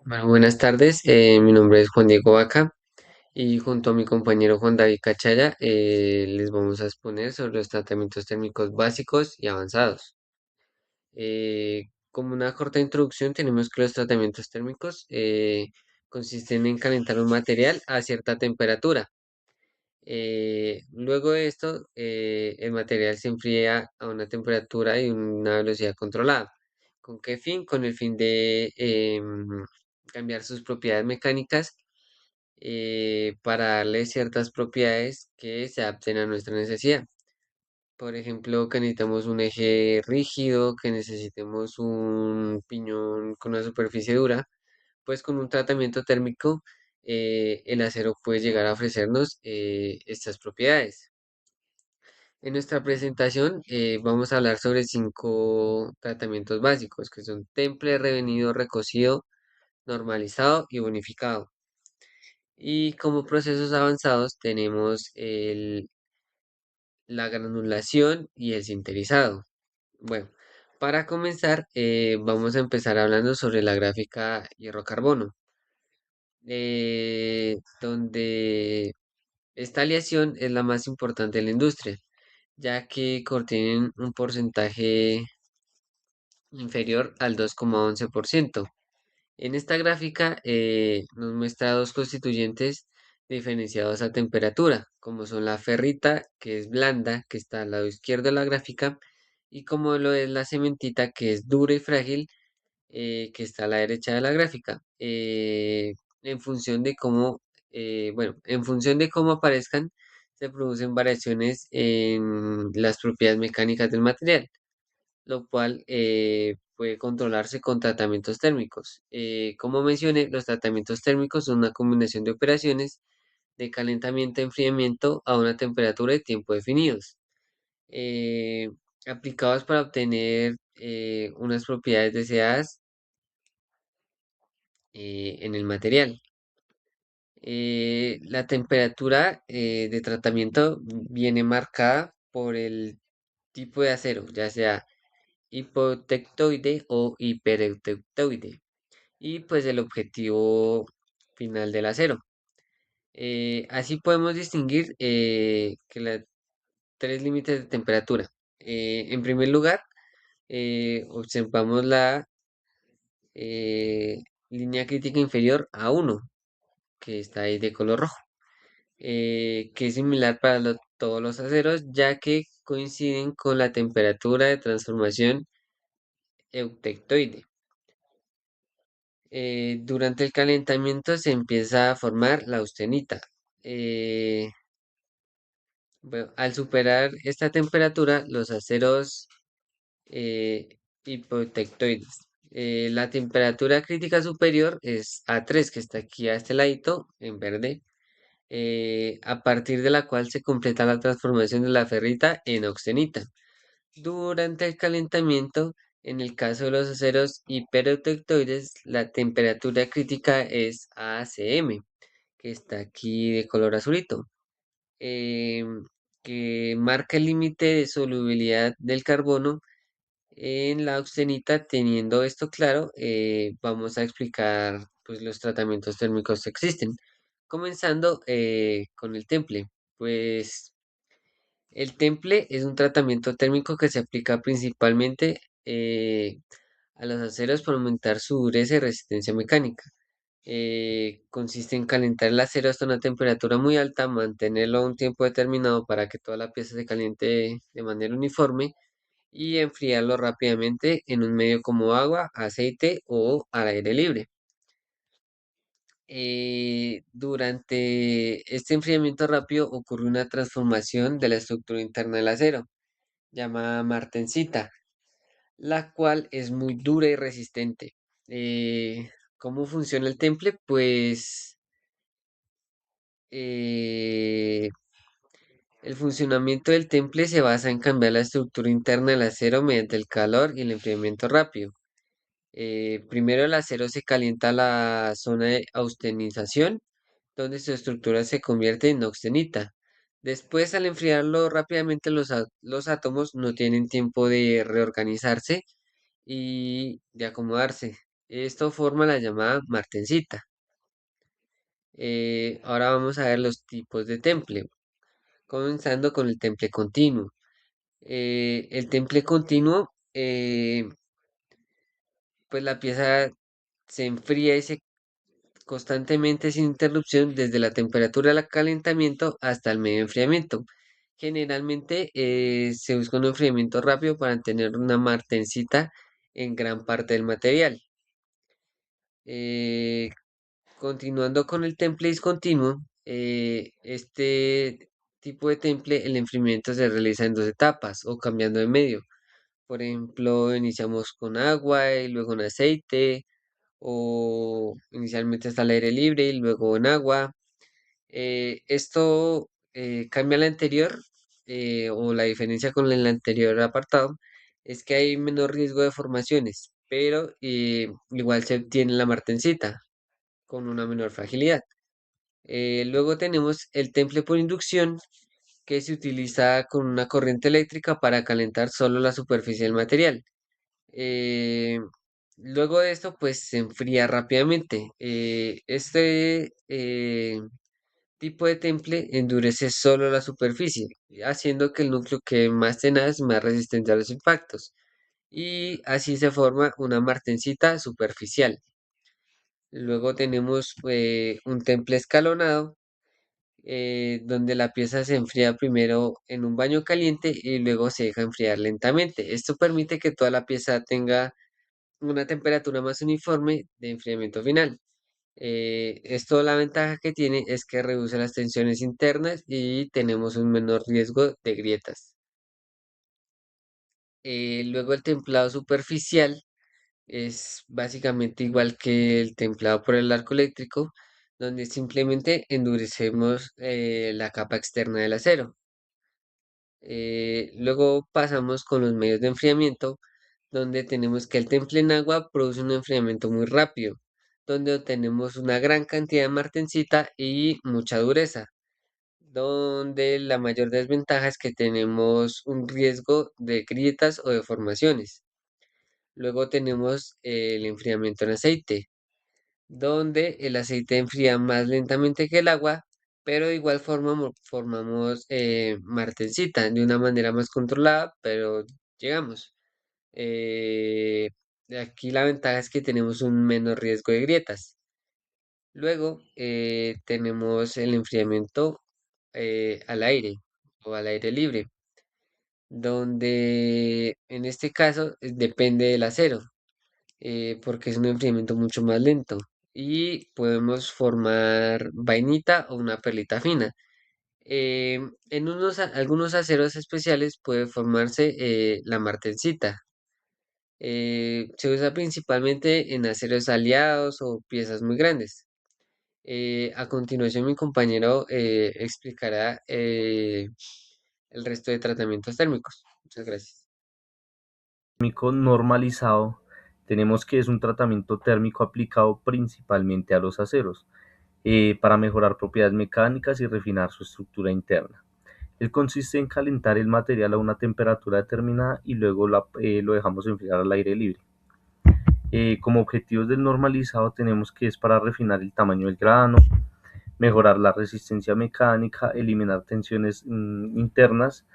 Bueno, buenas tardes, mi nombre es Juan Diego Vaca y junto a mi compañero Juan David Cachaya les vamos a exponer sobre los tratamientos térmicos básicos y avanzados. Como una corta introducción, tenemos que los tratamientos térmicos consisten en calentar un material a cierta temperatura. Luego de esto, el material se enfría a una temperatura y una velocidad controlada. ¿Con qué fin? Con el fin de cambiar sus propiedades mecánicas para darle ciertas propiedades que se adapten a nuestra necesidad. Por ejemplo, que necesitamos un eje rígido, que necesitemos un piñón con una superficie dura, pues con un tratamiento térmico el acero puede llegar a ofrecernos estas propiedades. En nuestra presentación vamos a hablar sobre 5 tratamientos básicos, que son temple, revenido, recocido, normalizado y bonificado. Y como procesos avanzados tenemos la granulación y el sinterizado. Bueno, para comenzar vamos a empezar hablando sobre la gráfica hierro-carbono, donde esta aleación es la más importante en la industria, ya que contienen un porcentaje inferior al 2,11%. En esta gráfica nos muestra dos constituyentes diferenciados a temperatura, como son la ferrita, que es blanda, que está al lado izquierdo de la gráfica, y como lo es la cementita, que es dura y frágil, que está a la derecha de la gráfica. En función de cómo, bueno, en función de cómo aparezcan, se producen variaciones en las propiedades mecánicas del material, lo cual puede controlarse con tratamientos térmicos. Como mencioné, los tratamientos térmicos son una combinación de operaciones de calentamiento y enfriamiento a una temperatura y tiempo definidos, eh, aplicados para obtener unas propiedades deseadas en el material. La temperatura de tratamiento viene marcada por el tipo de acero, ya sea hipotectoide o hipereutectoide, y pues el objetivo final del acero. Así podemos distinguir que las tres límites de temperatura. En primer lugar, observamos la eh, línea crítica inferior a 1, que está ahí de color rojo, que es similar para todos los aceros, ya que coinciden con la temperatura de transformación eutectoide. Durante el calentamiento se empieza a formar la austenita. Eh, bueno, al superar esta temperatura, los aceros eh, hipotectoides. La temperatura crítica superior es A3, que está aquí a este ladito, en verde, a partir de la cual se completa la transformación de la ferrita en austenita. Durante el calentamiento, en el caso de los aceros hiperotectoides, la temperatura crítica es ACM, que está aquí de color azulito, em, que marca el límite de solubilidad del carbono en la austenita. Teniendo esto claro, vamos a explicar pues, los tratamientos térmicos que existen, comenzando con el temple. Pues el temple es un tratamiento térmico que se aplica principalmente a los aceros para aumentar su dureza y resistencia mecánica. Consiste en calentar el acero hasta una temperatura muy alta, mantenerlo a un tiempo determinado para que toda la pieza se caliente de manera uniforme y enfriarlo rápidamente en un medio como agua, aceite o al aire libre. Durante este enfriamiento rápido ocurre una transformación de la estructura interna del acero, llamada martensita, la cual es muy dura y resistente. ¿Cómo funciona el temple? Pues eh, el funcionamiento del temple se basa en cambiar la estructura interna del acero mediante el calor y el enfriamiento rápido. Primero el acero se calienta a la zona de austenización, donde su estructura se convierte en austenita. Después, al enfriarlo rápidamente, los átomos no tienen tiempo de reorganizarse y de acomodarse. Esto forma la llamada martensita. Ahora vamos a ver los tipos de temple, comenzando con el temple continuo. El temple continuo, pues la pieza se enfría y se constantemente sin interrupción desde la temperatura del calentamiento hasta el medio enfriamiento. Generalmente se busca un enfriamiento rápido para tener una martensita en gran parte del material. Eh, Continuando con el temple discontinuo, este tipo de temple, el enfriamiento se realiza en dos etapas o cambiando de medio. Por ejemplo, iniciamos con agua y luego en aceite, o inicialmente está al aire libre y luego en agua. Esto cambia al anterior, o la diferencia con el anterior apartado es que hay menor riesgo de formaciones, pero igual se obtiene la martensita con una menor fragilidad. Luego tenemos el temple por inducción, que se utiliza con una corriente eléctrica para calentar solo la superficie del material. Eh, Luego de esto, pues se enfría rápidamente. Este tipo de temple endurece solo la superficie, haciendo que el núcleo quede más tenaz, más resistente a los impactos. Y así se forma una martensita superficial. Luego tenemos un temple escalonado, donde la pieza se enfría primero en un baño caliente y luego se deja enfriar lentamente. Esto permite que toda la pieza tenga una temperatura más uniforme de enfriamiento final. Esto la ventaja que tiene es que reduce las tensiones internas y tenemos un menor riesgo de grietas. Luego el templado superficial es básicamente igual que el templado por el arco eléctrico, donde simplemente endurecemos la capa externa del acero. Luego pasamos con los medios de enfriamiento, donde tenemos que el temple en agua produce un enfriamiento muy rápido, donde obtenemos una gran cantidad de martensita y mucha dureza, donde la mayor desventaja es que tenemos un riesgo de grietas o deformaciones. Luego tenemos el enfriamiento en aceite, donde el aceite enfría más lentamente que el agua, pero de igual forma formamos martensita de una manera más controlada, pero llegamos. Eh, Aquí la ventaja es que tenemos un menor riesgo de grietas. Luego tenemos el enfriamiento al aire o al aire libre, donde en este caso depende del acero, porque es un enfriamiento mucho más lento y podemos formar vainita o una perlita fina. En algunos aceros especiales puede formarse la martensita. Se usa principalmente en aceros aliados o piezas muy grandes. A continuación, mi compañero explicará el resto de tratamientos térmicos. Muchas gracias. Térmico normalizado, tenemos que es un tratamiento térmico aplicado principalmente a los aceros, para mejorar propiedades mecánicas y refinar su estructura interna. Él consiste en calentar el material a una temperatura determinada y luego lo dejamos enfriar al aire libre. Como objetivos del normalizado tenemos que es para refinar el tamaño del grano, mejorar la resistencia mecánica, eliminar tensiones internas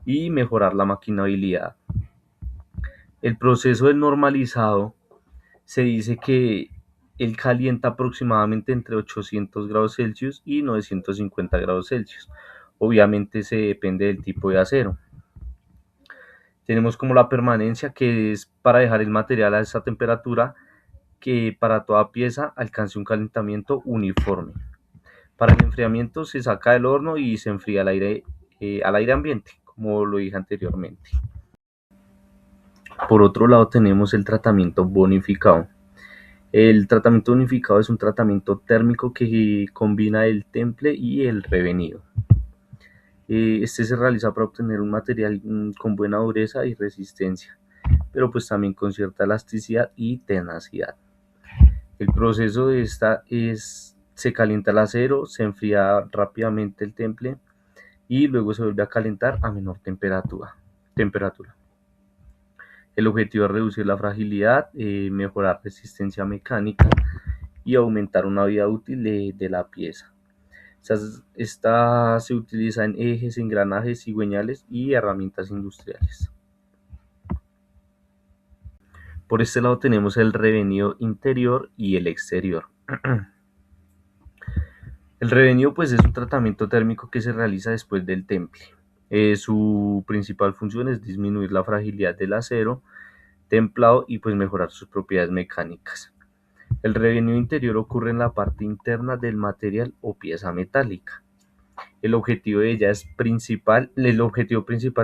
y mejorar la maquinabilidad. El proceso del normalizado se dice que él calienta aproximadamente entre 800 grados Celsius y 950 grados Celsius. Obviamente se depende del tipo de acero. Tenemos como la permanencia, que es para dejar el material a esa temperatura que para toda pieza alcance un calentamiento uniforme. Para el enfriamiento se saca del horno y se enfría al aire ambiente, como lo dije anteriormente. Por otro lado tenemos el tratamiento bonificado. El tratamiento unificado es un tratamiento térmico que combina el temple y el revenido. Este se realiza para obtener un material con buena dureza y resistencia, pero pues también con cierta elasticidad y tenacidad. El proceso de esta es: se calienta el acero, se enfría rápidamente el temple y luego se vuelve a calentar a menor temperatura. El objetivo es reducir la fragilidad, mejorar resistencia mecánica y aumentar una vida útil de la pieza. Esta se utiliza en ejes, engranajes, cigüeñales y herramientas industriales. Por este lado tenemos el revenido interior y el exterior. El revenido pues es un tratamiento térmico que se realiza después del temple. Su principal función es disminuir la fragilidad del acero templado y pues mejorar sus propiedades mecánicas. El revenido interior ocurre en la parte interna del material o pieza metálica. El objetivo principal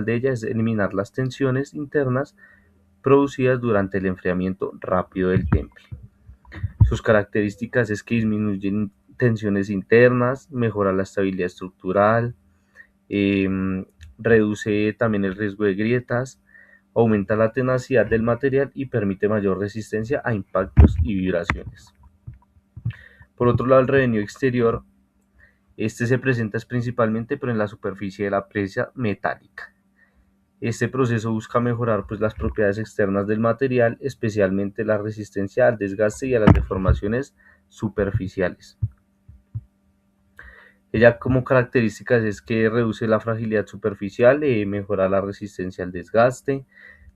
de ella es eliminar las tensiones internas producidas durante el enfriamiento rápido del temple. Sus características es que disminuyen tensiones internas, mejora la estabilidad estructural, reduce también el riesgo de grietas, aumenta la tenacidad del material y permite mayor resistencia a impactos y vibraciones. Por otro lado, el revenido exterior, este se presenta principalmente pero en la superficie de la pieza metálica. Este proceso busca mejorar pues, las propiedades externas del material, especialmente la resistencia al desgaste y a las deformaciones superficiales. Ella como características es que reduce la fragilidad superficial, mejora la resistencia al desgaste,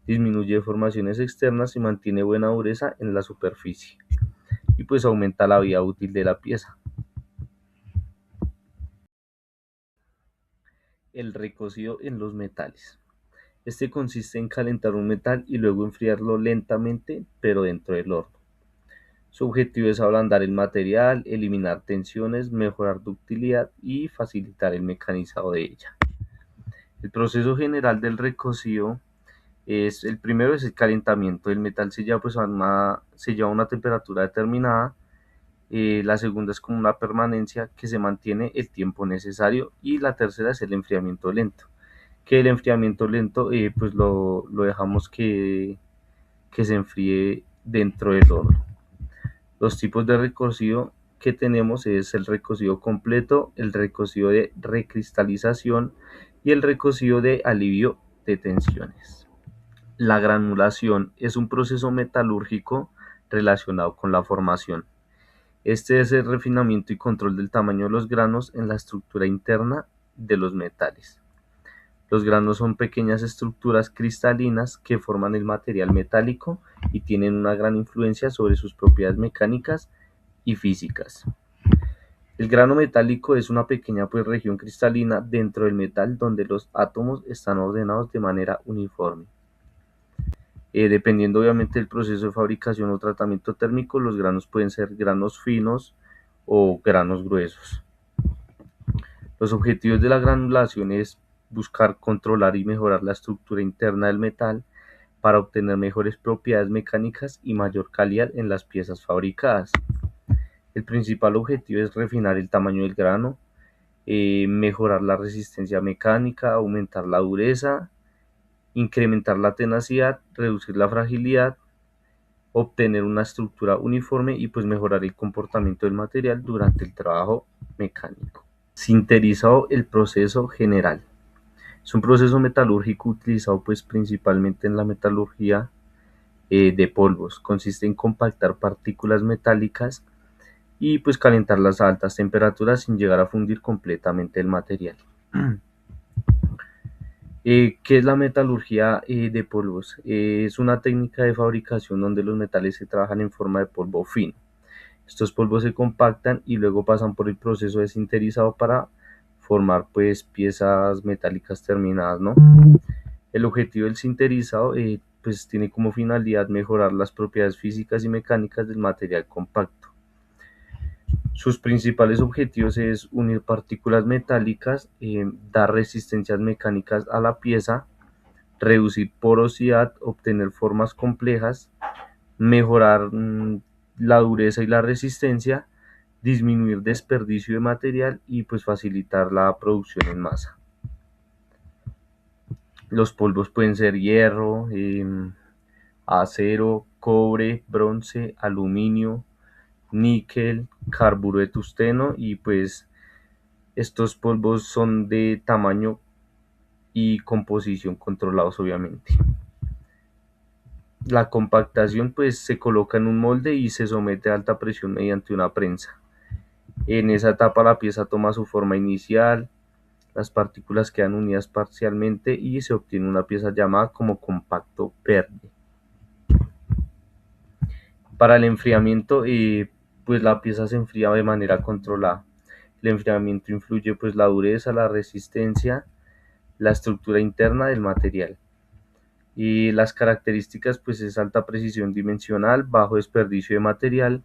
disminuye deformaciones externas y mantiene buena dureza en la superficie. Y pues aumenta la vida útil de la pieza. El recocido en los metales. Este consiste en calentar un metal y luego enfriarlo lentamente, pero dentro del horno. Su objetivo es ablandar el material, eliminar tensiones, mejorar ductilidad y facilitar el mecanizado de ella. El proceso general del recocido el primero es el calentamiento. El metal se lleva, a una temperatura determinada. La segunda es como una permanencia que se mantiene el tiempo necesario. Y la tercera es el enfriamiento lento. Que el enfriamiento lento pues lo dejamos que se enfríe dentro del horno. Los tipos de recocido que tenemos es el recocido completo, el recocido de recristalización y el recocido de alivio de tensiones. La granulación es un proceso metalúrgico relacionado con la formación. Este es el refinamiento y control del tamaño de los granos en la estructura interna de los metales. Los granos son pequeñas estructuras cristalinas que forman el material metálico y tienen una gran influencia sobre sus propiedades mecánicas y físicas. El grano metálico es una pequeña región cristalina dentro del metal donde los átomos están ordenados de manera uniforme. Dependiendo obviamente del proceso de fabricación o tratamiento térmico, los granos pueden ser granos finos o granos gruesos. Los objetivos de la granulación es buscar controlar y mejorar la estructura interna del metal para obtener mejores propiedades mecánicas y mayor calidad en las piezas fabricadas. El principal objetivo es refinar el tamaño del grano, mejorar la resistencia mecánica, aumentar la dureza, incrementar la tenacidad, reducir la fragilidad, obtener una estructura uniforme y pues mejorar el comportamiento del material durante el trabajo mecánico. Sinterizado el proceso general. Es un proceso metalúrgico utilizado pues principalmente en la metalurgia de polvos. Consiste en compactar partículas metálicas y pues calentarlas a altas temperaturas sin llegar a fundir completamente el material. ¿Qué es la metalurgia de polvos? Es una técnica de fabricación donde los metales se trabajan en forma de polvo fino. Estos polvos se compactan y luego pasan por el proceso de sinterizado para formar pues piezas metálicas terminadas, ¿no? El objetivo del sinterizado pues tiene como finalidad mejorar las propiedades físicas y mecánicas del material compacto. Sus principales objetivos es unir partículas metálicas, dar resistencias mecánicas a la pieza, reducir porosidad, obtener formas complejas, mejorar la dureza y la resistencia, disminuir desperdicio de material y pues facilitar la producción en masa. Los polvos pueden ser hierro, acero, cobre, bronce, aluminio, níquel, carburo de tungsteno y pues estos polvos son de tamaño y composición controlados obviamente. La compactación pues se coloca en un molde y se somete a alta presión mediante una prensa. En esa etapa la pieza toma su forma inicial, las partículas quedan unidas parcialmente y se obtiene una pieza llamada como compacto verde. Para el enfriamiento, pues la pieza se enfría de manera controlada. El enfriamiento influye pues la dureza, la resistencia, la estructura interna del material. Y las características pues es alta precisión dimensional, bajo desperdicio de material,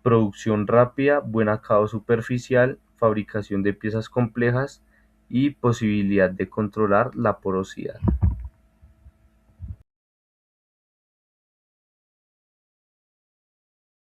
producción rápida, buen acabado superficial, fabricación de piezas complejas y posibilidad de controlar la porosidad.